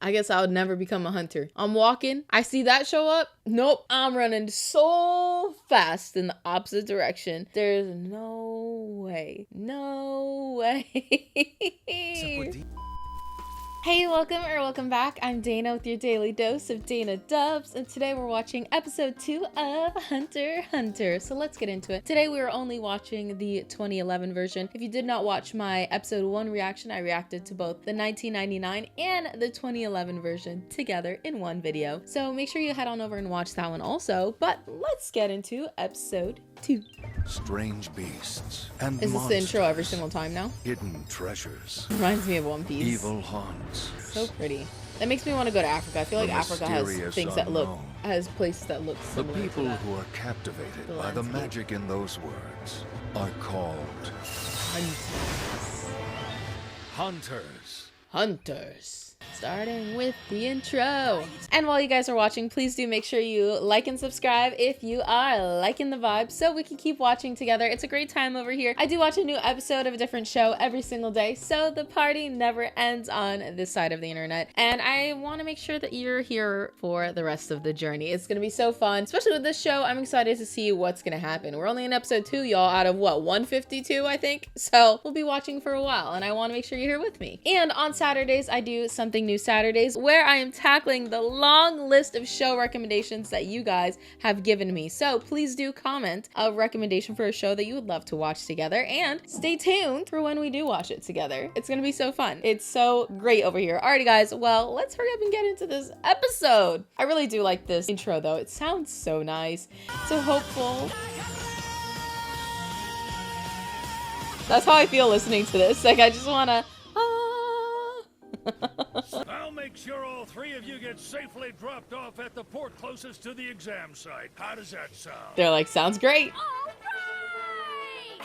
I guess I would never become a hunter. I'm walking, I see that show up. Nope, I'm running so fast in the opposite direction. There's no way. No way. Hey, welcome back. I'm Dana with your daily dose of Dana Dubs, and today we're watching episode 2 of Hunter x Hunter. So let's get into it. Today we are only watching the 2011 version. If you did not watch my episode 1 reaction, I reacted to both the 1999 and the 2011 version together in one video. So make sure you head on over and watch that one also. But let's get into episode 2. Strange beasts and Is this the intro every monsters, single time now? hidden treasures, Reminds me of One Piece. evil haunts. So pretty. That makes me want to go to Africa. I feel like The Africa has mysterious things that look, unknown. has places that look The similar people to that. who are captivated The by the landscape. magic in those words are called hunters. Hunters. Starting with the intro. And while you guys are watching, please do make sure you like and subscribe if you are liking the vibe so we can keep watching together. It's a great time over here. I do watch a new episode of a different show every single day, so the party never ends on this side of the internet. And I want to make sure that you're here for the rest of the journey. It's going to be so fun, especially with this show. I'm excited to see what's going to happen. We're only in episode 2, y'all, out of what, 152, I think? So we'll be watching for a while, and I want to make sure you're here with me. And on Saturdays, I do something new Saturdays where I am tackling the long list of show recommendations that you guys have given me. So please do comment a recommendation for a show that you would love to watch together, and stay tuned for when we do watch it together. It's gonna be so fun. It's so great over here. Alrighty guys, well, let's hurry up and get into this episode. I really do like this intro though. It sounds so nice, so hopeful. That's how I feel listening to this. Like I just wanna I'll make sure all 3 of you get safely dropped off at the port closest to the exam site. How does that sound? They're like, sounds great.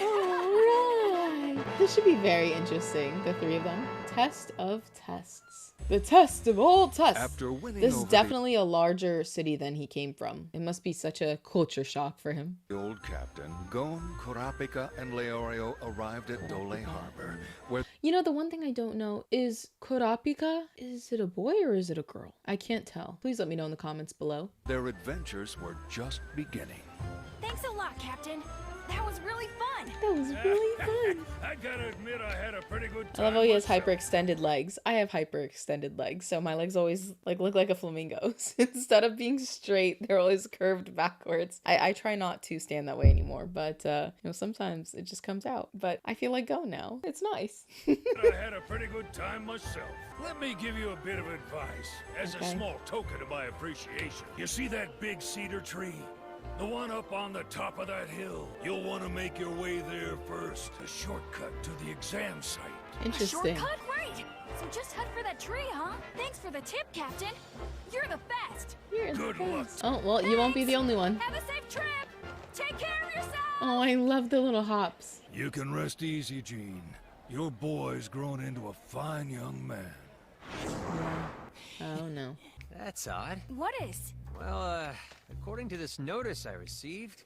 All Alright. This should be very interesting, the 3 of them. Test of tests. The test of all tests. After winning This is over definitely a larger city than he came from. It must be such a culture shock for him. the old captain, GON, Kurapika and Leorio arrived at Dole Harbor, where You know, the one thing I don't know is Kurapika, is it a boy or is it a girl? I can't tell. Please let me know in the comments below. their adventures were just beginning. Thanks a lot, Captain. That was really fun. That was really fun. I gotta admit I had a pretty good I time. love how he has myself. hyperextended legs. I have hyperextended legs, so my legs always like look like a flamingo's. Instead of being straight, they're always curved backwards. I try not to stand that way anymore, but you know, sometimes it just comes out. But I feel like go now. It's nice. I had a pretty good time myself. Let me give you a bit of advice as Okay. a small token of my appreciation. You see that big cedar tree? The one up on the top of that hill. You'll want to make your way there first. A shortcut to the exam site. A Interesting. shortcut? Great. So just head for that tree, huh? Thanks for the tip, Captain. You're the best. You're the Good luck. best. Oh, well, you won't be the only one. Have a safe trip. Take care of yourself. Oh, I love the little hops. You can rest easy, Gene. Your boy's grown into a fine young man. Oh, no. That's odd. What is? Well, according to this notice I received,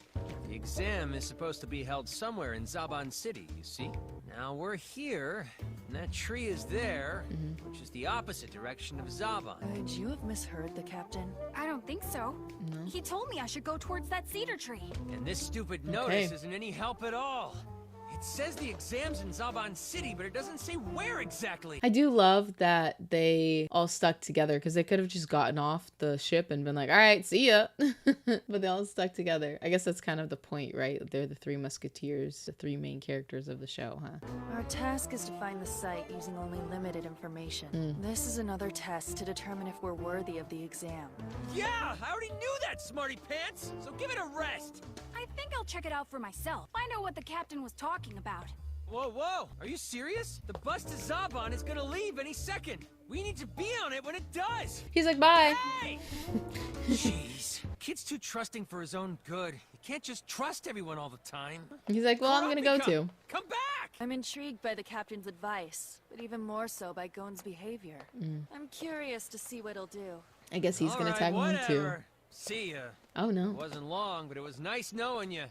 the exam is supposed to be held somewhere in Zaban City, you see? Now we're here, and that tree is there, which is the opposite direction of Zaban. Could you have misheard the captain? I don't think so. No. He told me I should go towards that cedar tree. And this stupid notice isn't any help at all. It says the exam's in Zaban City, but it doesn't say where exactly. I do love that they all stuck together because they could have just gotten off the ship and been like, all right, see ya. But they all stuck together. I guess that's kind of the point, right? They're the 3 musketeers, the 3 main characters of the show, huh? Our task is to find the site using only limited information. This is another test to determine if we're worthy of the exam. Yeah, I already knew that, smarty pants. So give it a rest. I think I'll check it out for myself. Find out what the captain was talking about. Whoa, whoa! Are you serious? The bus to Zaban is gonna leave any second. We need to be on it when it does. He's like, bye. Hey! Jeez, kid's too trusting for his own good. You can't just trust everyone all the time. He's like, well, I'm gonna go Kurapika, too. Come back! I'm intrigued by the captain's advice, but even more so by Gon's behavior. I'm curious to see what he'll do. I guess he's All gonna right, tag me too. whatever. See ya. Oh It no. wasn't long, but it was nice knowing you.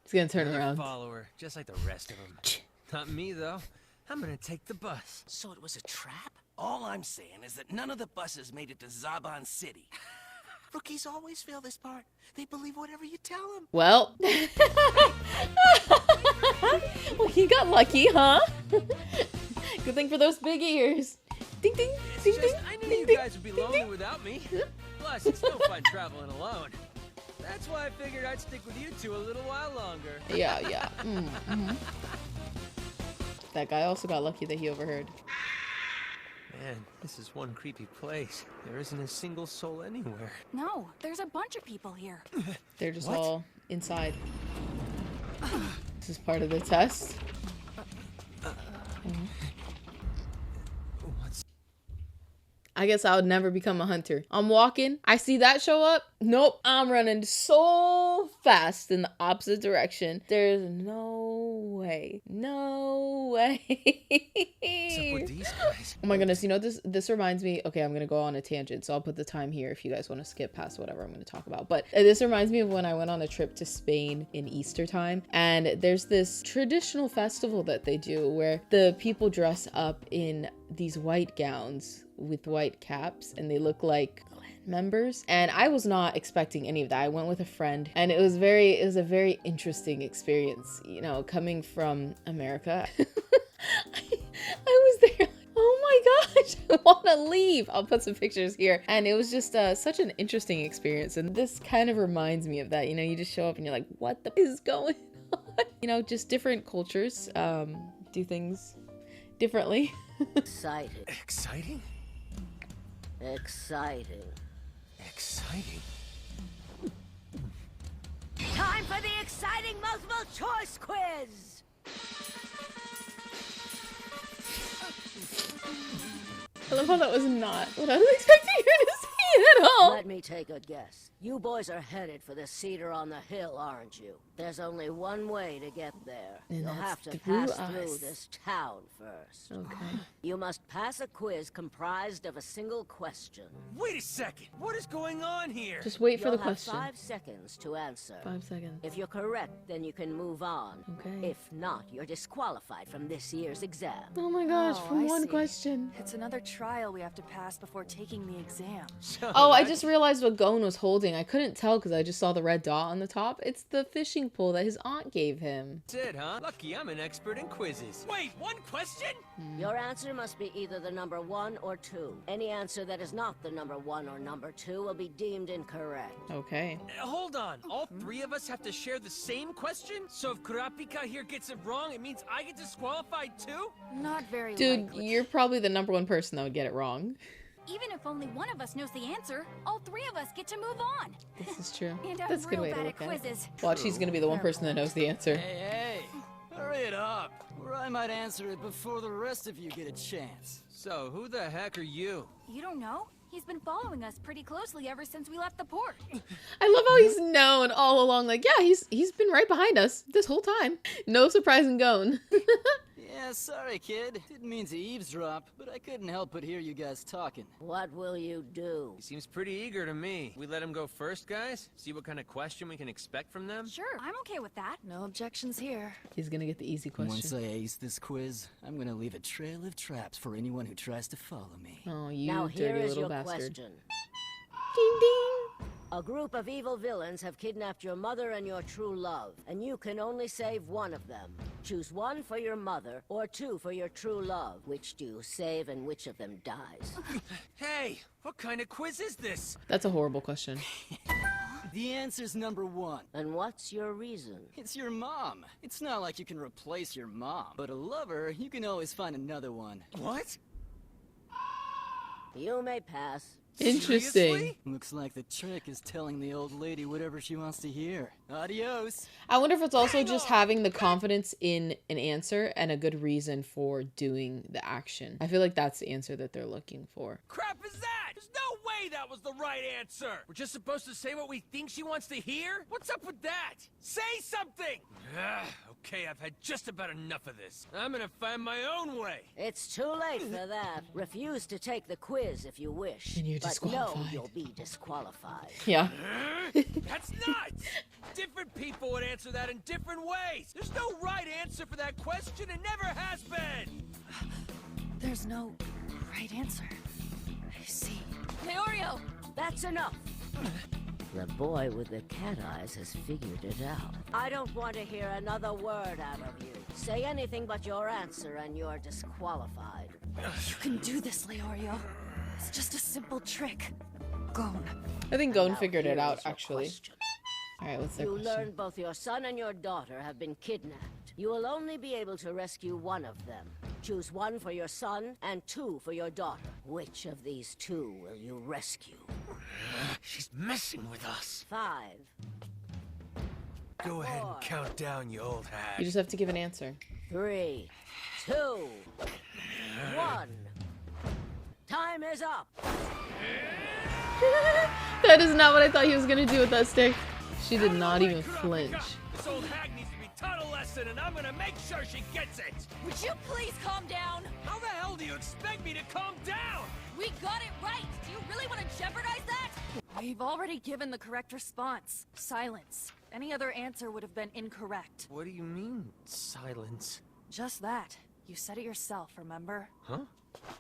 He's gonna turn Another around. follower, just like the rest of them. Not me, though. I'm gonna take the bus. So it was a trap? All I'm saying is that none of the buses made it to Zaban City. Rookies always fail this part. They believe whatever you tell them. Well, well, he got lucky, huh? Good thing for those big ears. Ding ding, ding ding. I knew ding, you ding, guys would be ding, lonely ding. without me. Plus, it's no fun traveling alone. That's why I figured I'd stick with you two a little while longer. Yeah, yeah. That guy also got lucky that he overheard. Man, this is one creepy place. There isn't a single soul anywhere. No, there's a bunch of people here. They're just What? all inside. This is part of the test. What's... I guess I would never become a hunter. I'm walking, I see that show up. Nope, I'm running so fast in the opposite direction. There's no way. No way. What's up with these guys? Oh my goodness, you know, this reminds me, okay, I'm gonna go on a tangent, so I'll put the time here if you guys want to skip past whatever I'm gonna talk about. But this reminds me of when I went on a trip to Spain in Easter time, and there's this traditional festival that they do where the people dress up in these white gowns with white caps, and they look like members, and I was not expecting any of that. I went with a friend, and it was a very interesting experience, you know, coming from America. I was there like, oh my gosh, I want to leave. I'll put some pictures here, and it was just such an interesting experience, and this kind of reminds me of that. You know, you just show up and you're like, what the is going on? You know, just different cultures do things differently. Exciting. Exciting? Exciting. Exciting? Time for the exciting multiple choice quiz! I love how that was not what I was expecting you to say at all. Let me take a guess. You boys are headed for the cedar on the hill, aren't you? There's only one way to get there. And You'll that's have to through pass through us. this town first. Okay. You must pass a quiz comprised of a single question. Wait a second! What is going on here? Just wait for You'll the have question. 5 seconds to answer. 5 seconds. If you're correct, then you can move on. Okay. If not, you're disqualified from this year's exam. Oh my gosh, Oh, from I one see. question. It's another trial we have to pass before taking the exam. So Oh, I that's- just realized what GON was holding. I couldn't tell because I just saw the red dot on the top. It's the fishing pole that his aunt gave him. That's it, huh? Lucky I'm an expert in quizzes. Wait, one question? Your answer must be either the number 1 or 2. Any answer that is not the number 1 or number 2 will be deemed incorrect. Okay. Hold on. All 3 of us have to share the same question? So if Kurapika here gets it wrong, it means I get disqualified too? Not very Dude, likely. you're probably the #1 person that would get it wrong. Even if only one of us knows the answer, all 3 of us get to move on. This is true. And I'm That's a good real way to bad look at at it. quizzes. Watch, she's gonna be the one person that knows the answer. Hey, hurry it up, or I might answer it before the rest of you get a chance. So who the heck are you? You don't know? He's been following us pretty closely ever since we left the port. I love how he's known all along. Like, yeah, he's been right behind us this whole time. No surprising GON. Yeah, sorry, kid. Didn't mean to eavesdrop, but I couldn't help but hear you guys talking. What will you do? He seems pretty eager to me. We let him go first, guys? See what kind of question we can expect from them? Sure, I'm okay with that. No objections here. He's gonna get the easy Once question. I ace this quiz, I'm gonna leave a trail of traps for anyone who tries to follow me. Oh, you Now here dirty is little your bastard. question. Ding ding. A group of evil villains have kidnapped your mother and your true love, and you can only save one of them. Choose 1 for your mother, or 2 for your true love. Which do you save and which of them dies? Hey, what kind of quiz is this? That's a horrible question. The answer's number 1. And what's your reason? It's your mom. It's not like you can replace your mom, but a lover, you can always find another one. What? You may pass. Interesting. Seriously? Looks like the trick is telling the old lady whatever she wants to hear. Adios. I wonder if it's also Hang just on. having the confidence in an answer and a good reason for doing the action. I feel like that's the answer that they're looking for. Crap is that? There's no way that was the right answer. We're just supposed to say what we think she wants to hear? What's up with that? Say something! Okay, I've had just about enough of this. I'm gonna find my own way. It's too late for that. Refuse to take the quiz if you wish. Then you're but disqualified. no, you'll be disqualified. Yeah. That's nuts! Different people would answer that in different ways. There's no right answer for that question and never has been. There's no right answer. I see. Leorio! That's enough. The boy with the cat eyes has figured it out. I don't want to hear another word out of you. Say anything but your answer and you're disqualified. You can do this, Leorio. It's just a simple trick. GON. I think GON Now, figured it here out, is your actually. question. Alright, what's their You question? learned both your son and your daughter have been kidnapped. You will only be able to rescue one of them. Choose one for your son and two for your daughter. Which of these two will you rescue? She's messing with us. 5. Go ahead Four. and count down, you old hag. You just have to give an answer. 3, 2, 1. Time is up. That is not what I thought he was gonna do with that stick. She did not even flinch. This old hag needs to be taught a lesson, and I'm gonna make sure she gets it! Would you please calm down? How the hell do you expect me to calm down? We got it right! Do you really want to jeopardize that? We've already given the correct response. Silence. Any other answer would have been incorrect. What do you mean, silence? Just that. You said it yourself, remember? Huh?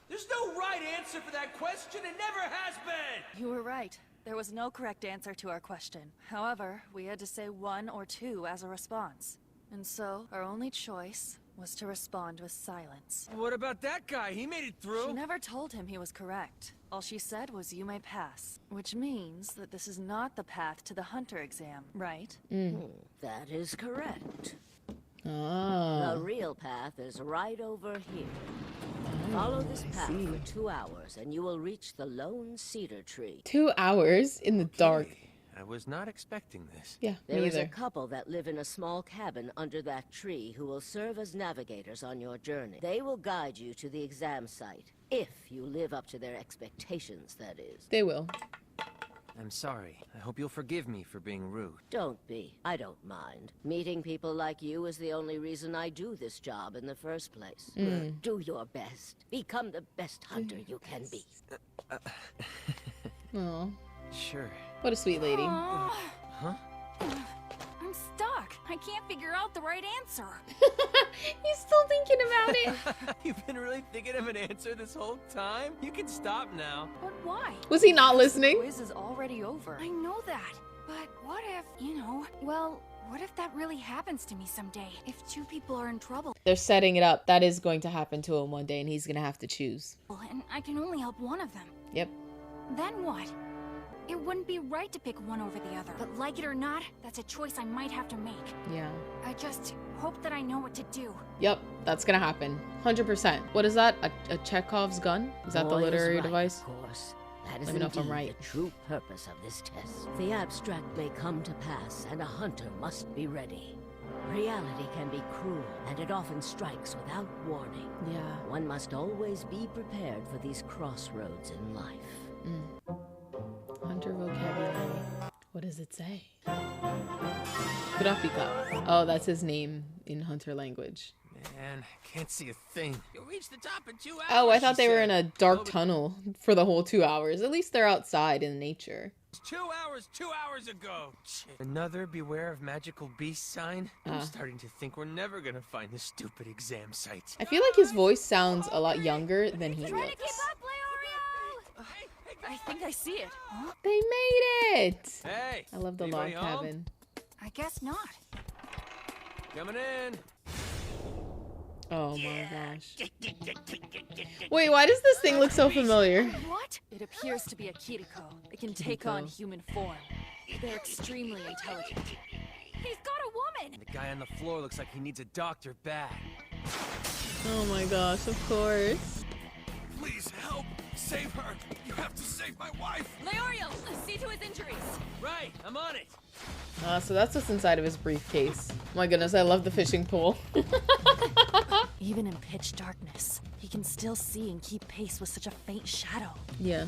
There's no right answer for that question, and never has been! You were right. There was no correct answer to our question. However, we had to say 1 or 2 as a response. And so, our only choice was to respond with silence. What about that guy? He made it She through. never told him he was correct. All she said was you may pass. Which means that this is not the path to the hunter exam, right? That is correct. Ah. The real path is right over here. Follow this path for 2 hours and you will reach the lone cedar tree. 2 hours in the dark. I was not expecting this. Yeah, There me is a either. couple that live in a small cabin under that tree who will serve as navigators on your journey. They will guide you to the exam site. If you live up to their expectations, that is. They will. I'm sorry. I hope you'll forgive me for being rude. Don't be. I don't mind. Meeting people like you is the only reason I do this job in the first place. Do your best. Become the best hunter you can be. Oh, Sure. what a sweet lady. Aw. Huh? I'm stuck. I can't figure out the right answer. He's still thinking about it. You've been really thinking of an answer this whole time? You can stop now. But why? Was he not listening? Quiz is already over. I know that. But what if, well, what if that really happens to me someday? If 2 people are in trouble They're setting it up. That is going to happen to him one day, and he's gonna have to choose. and I can only help one of them, Yep. then what? It wouldn't be right to pick one over the other. But like it or not, that's a choice I might have to make. Yeah. I just hope that I know what to do. Yep. That's gonna happen. 100%. What is that? A Chekhov's gun? Is that the Boy is literary right, device? Of course. That is Let me know if I'm indeed right. the true purpose of this test. The abstract may come to pass, and a hunter must be ready. Reality can be cruel, and it often strikes without warning. Yeah. One must always be prepared for these crossroads in life. Hunter vocabulary. What does it say? Kurapika. Oh, that's his name in hunter language. Man, can't see a thing. You'll reach the top in 2 hours. Oh, I thought she they were said. in a dark tunnel for the whole 2 hours. At least they're outside in nature. 2 hours, 2 hours ago. Another beware of magical beast sign? I'm starting to think we're never gonna find this stupid exam site. I feel like his voice sounds a lot younger than he Try to keep looks. up, Leorio! I think I see it. They made it! Hey! I love the log anybody home? cabin. I guess not. Coming in. Oh my gosh. Wait, why does this thing look so familiar? What? It appears to be a Kiriko. It can take on human form. They're extremely intelligent. He's got a woman! The guy on the floor looks like he needs a doctor bad. Oh my gosh, of course. Please help! Save her! You have to save my wife! Leorio, see to his injuries. Right, I'm on it. So that's what's inside of his briefcase. My goodness, I love the fishing pole. Even in pitch darkness, he can still see and keep pace with such a faint shadow. Yeah.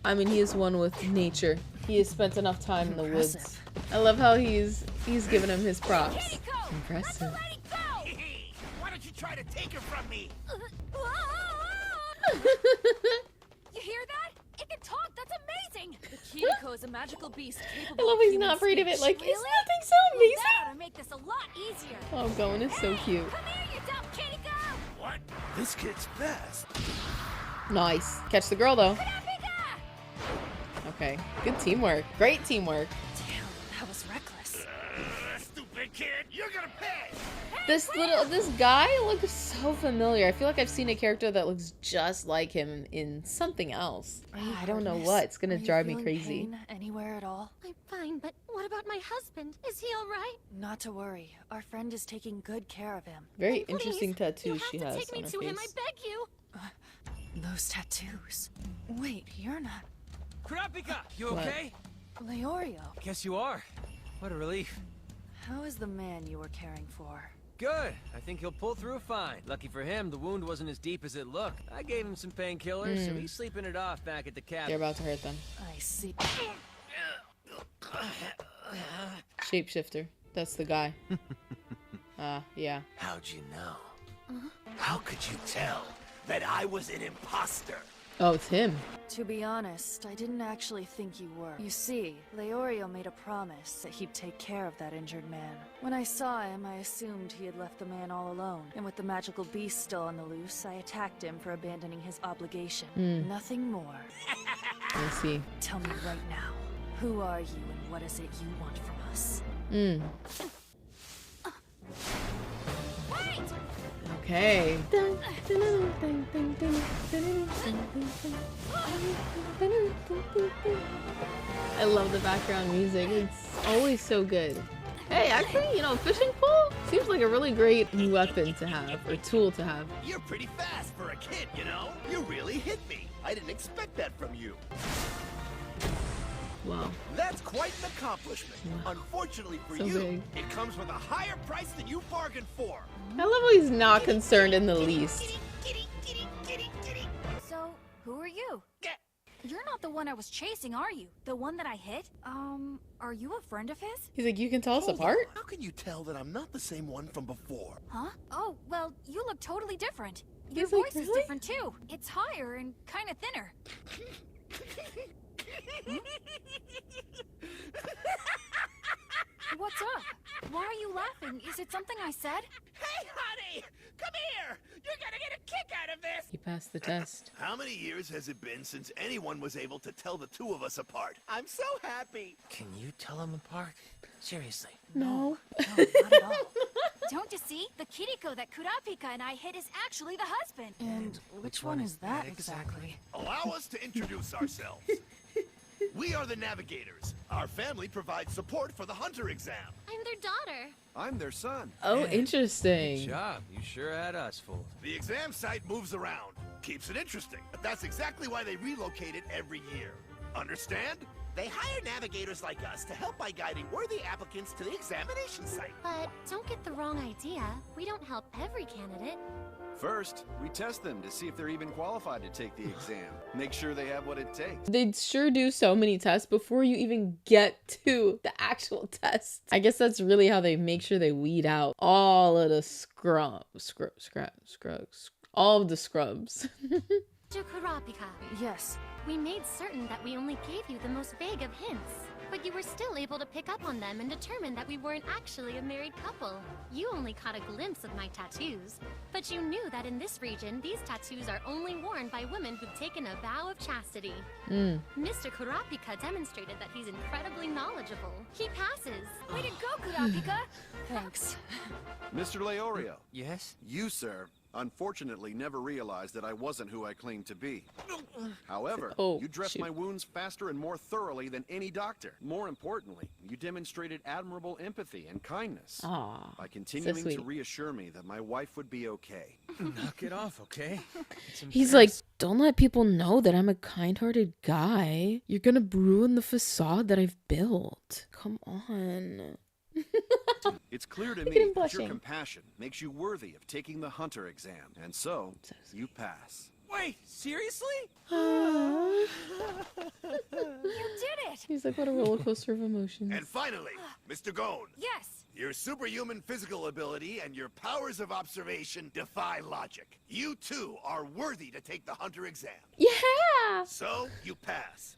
I mean, he is one with nature. He has spent enough time in the woods. Impressive. I love how he's given him his props. Kiriko! Impressive. Let it go! Why don't you try to take her from me? You hear that? It can talk! That's amazing! The Kiriko is a magical beast I capable love of he's human not afraid of it. speech. Like, Really? isn't that thing so That amazing? ought to make this a lot easier. Oh, Gon is so cute. Come here, you dumb Kiriko! What? This kid's fast. Nice. Catch the girl, though. Okay. Good teamwork. Great teamwork. Damn, that was reckless. Stupid kid, you're gonna pay! This guy looks so familiar. I feel like I've seen a character that looks just like him in something else. I don't know what. It's gonna drive me crazy. Pain anywhere at all? I'm fine, but what about my husband? Is he all right? Not to worry. Our friend is taking good care of him. Very Please, interesting tattoo she you have has to take on me her to him, I face. beg you. Those tattoos. Wait, you're not Kurapika, you What? okay? Leorio. Guess you are. What a relief. How is the man you were caring for? Good. I think he'll pull through fine. Lucky for him, the wound wasn't as deep as it looked. I gave him some painkillers, so he's sleeping it off back at the cabin. They're about to hurt them. I see. Shapeshifter. That's the guy. Yeah. How'd you know? How could you tell that I was an imposter? Oh, it's him. To be honest, I didn't actually think you were. You see, Leorio made a promise that he'd take care of that injured man. When I saw him, I assumed he had left the man all alone. And with the magical beast still on the loose, I attacked him for abandoning his obligation. Nothing more. I see. Tell me right now, who are you and what is it you want from us? Okay. I love the background music. It's always so good. Hey, actually, you know, fishing pole seems like a really great weapon to have, or tool to have. You're pretty fast for a kid, you know? You really hit me. I didn't expect that from you. Wow. That's quite an accomplishment. Unfortunately for So you, big. it comes with a higher price than you bargained for. I love how he's not concerned in the least. So, who are you? You're not the one I was chasing, are you? The one that I hit? Are you a friend of his? He's like, you can tell us apart? How can you tell that I'm not the same one from before? Huh? Oh, well, you look totally different. Your He's like, voice is really? different too. It's higher and kind of thinner. What's up? Why are you laughing? Is it something I said? Hey, honey! Come here! You're gonna get a kick out of this! He passed the test. How many years has it been since anyone was able to tell the two of us apart? I'm so happy! Can you tell them apart? Seriously. No. No, not at all. Don't you see? The Kiriko that Kurapika and I hit is actually the husband. And which one is that exactly? Allow us to introduce ourselves. We are the navigators. Our family provides support for the hunter exam. I'm their daughter. I'm their son. Oh, Good interesting. job. You sure had us fooled. The exam site moves around, keeps it interesting. But that's exactly why they relocate it every year. Understand? They hire navigators like us to help by guiding worthy applicants to the examination site. But don't get the wrong idea. We don't help every candidate. First, we test them to see if they're even qualified to take the exam. Make sure they have what it takes. They sure do so many tests before you even get to the actual test. I guess that's really how they make sure they weed out all of the all of the scrubs. To Kurapika, Yes. we made certain that we only gave you the most vague of hints. But you were still able to pick up on them and determine that we weren't actually a married couple. You only caught a glimpse of my tattoos, but you knew that in this region, these tattoos are only worn by women who've taken a vow of chastity. Mr. Kurapika demonstrated that he's incredibly knowledgeable. He passes. Way to go, Kurapika! Thanks. Mr. Leorio, Yes? you, sir, unfortunately never realized that I wasn't who I claimed to be. However, Oh, you dressed shoot. my wounds faster and more thoroughly than any doctor. More importantly, you demonstrated admirable empathy and kindness Aw, by continuing to sweet. reassure me that my wife would be okay. Knock it off, okay? It's He's like, embarrassing. don't let people know that I'm a kind-hearted guy. You're gonna ruin the facade that I've built. Come on. It's clear to Look at me him that your blushing. compassion makes you worthy of taking the hunter exam, and so you pass. Wait, seriously? You did it! He's like, what a roller coaster of emotions. And finally, Mr. GON, Yes! your superhuman physical ability and your powers of observation defy logic. You too are worthy to take the hunter exam. Yeah! So, you pass.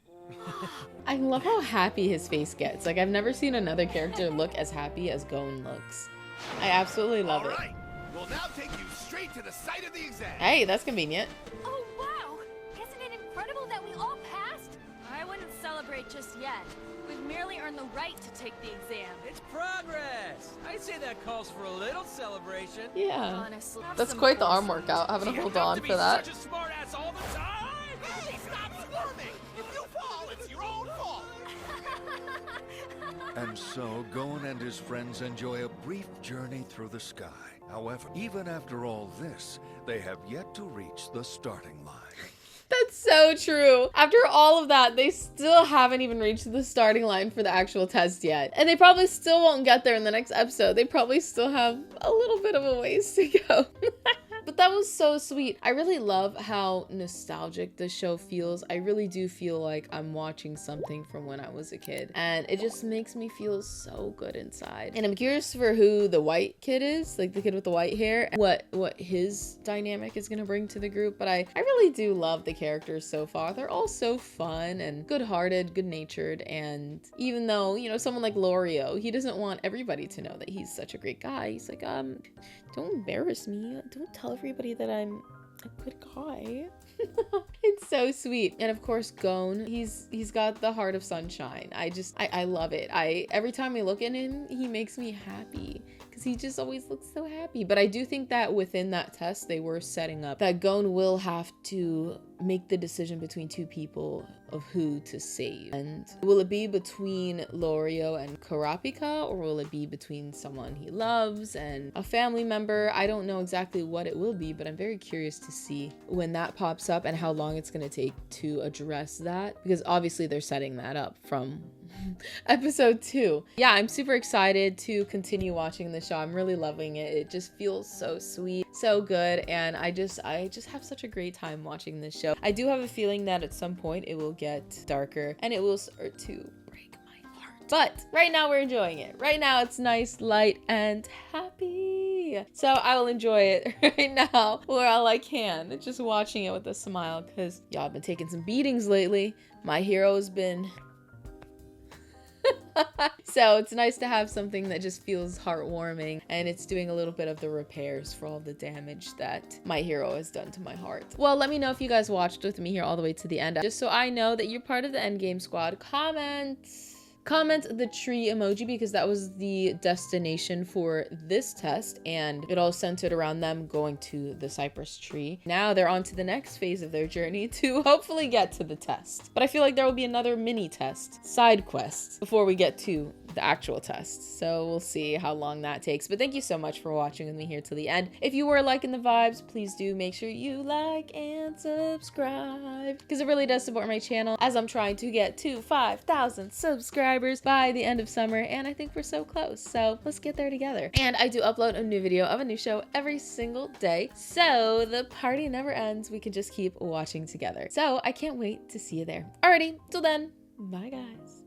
I love how happy his face gets. Like, I've never seen another character look as happy as Gon looks. I absolutely love All right, it. we'll now take you straight to the site of the exam. Hey, that's convenient. Oh, wow! incredible that we all passed? I wouldn't celebrate just yet. We've merely earned the right to take the exam. It's progress! I'd say that calls for a little celebration. Yeah. Honestly, have That's some quite the foresight. arm workout, having to You hold have on to be for that. such a smart ass all the time! Hey, stop squirming! If you fall, it's your own fault! And so, Gon and his friends enjoy a brief journey through the sky. However, even after all this, they have yet to reach the starting line. That's so true. After all of that, they still haven't even reached the starting line for the actual test yet. And they probably still won't get there in the next episode. They probably still have a little bit of a ways to go. But that was so sweet. I really love how nostalgic the show feels. I really do feel like I'm watching something from when I was a kid. And it just makes me feel so good inside. And I'm curious for who the white kid is, like the kid with the white hair, and what his dynamic is gonna bring to the group. But I really do love the characters so far. They're all so fun and good-hearted, good-natured. And even though, you know, someone like Leorio, he doesn't want everybody to know that he's such a great guy. He's like, don't embarrass me. Don't tell everybody that I'm a good guy. It's so sweet. And of course, Gon, he's got the heart of sunshine. I love it. Every time I look at him, he makes me happy because he just always looks so happy. But I do think that within that test, they were setting up that Gon will have to make the decision between two people of who to save. And will it be between Leorio and Kurapika, or will it be between someone he loves and a family member? I don't know exactly what it will be, but I'm very curious to see when that pops up and how long it's going to take to address that, because obviously they're setting that up from episode 2. Yeah, I'm super excited to continue watching the show. I'm really loving it. It just feels so sweet, so good, and I just have such a great time watching this show. I do have a feeling that at some point it will get darker and it will start to break my heart. But right now we're enjoying it. Right now it's nice, light, and happy. So I will enjoy it right now while I can, just watching it with a smile, because y'all have been taking some beatings lately. My hero has been so it's nice to have something that just feels heartwarming, and it's doing a little bit of the repairs for all the damage that my hero has done to my heart. Well, let me know if you guys watched with me here all the way to the end, just so I know that you're part of the endgame squad. Comment the tree emoji, because that was the destination for this test, and it all centered around them going to the cypress tree. Now they're on to the next phase of their journey to hopefully get to the test. But I feel like there will be another mini test, side quest, before we get to the actual test. So we'll see how long that takes. But thank you so much for watching with me here till the end. If you were liking the vibes, please do make sure you like and subscribe, because it really does support my channel as I'm trying to get to 5,000 subscribers by the end of summer, and I think we're so close, so let's get there together. And I do upload a new video of a new show every single day, so the party never ends. We can just keep watching together. So I can't wait to see you there. Alrighty, till then, bye guys.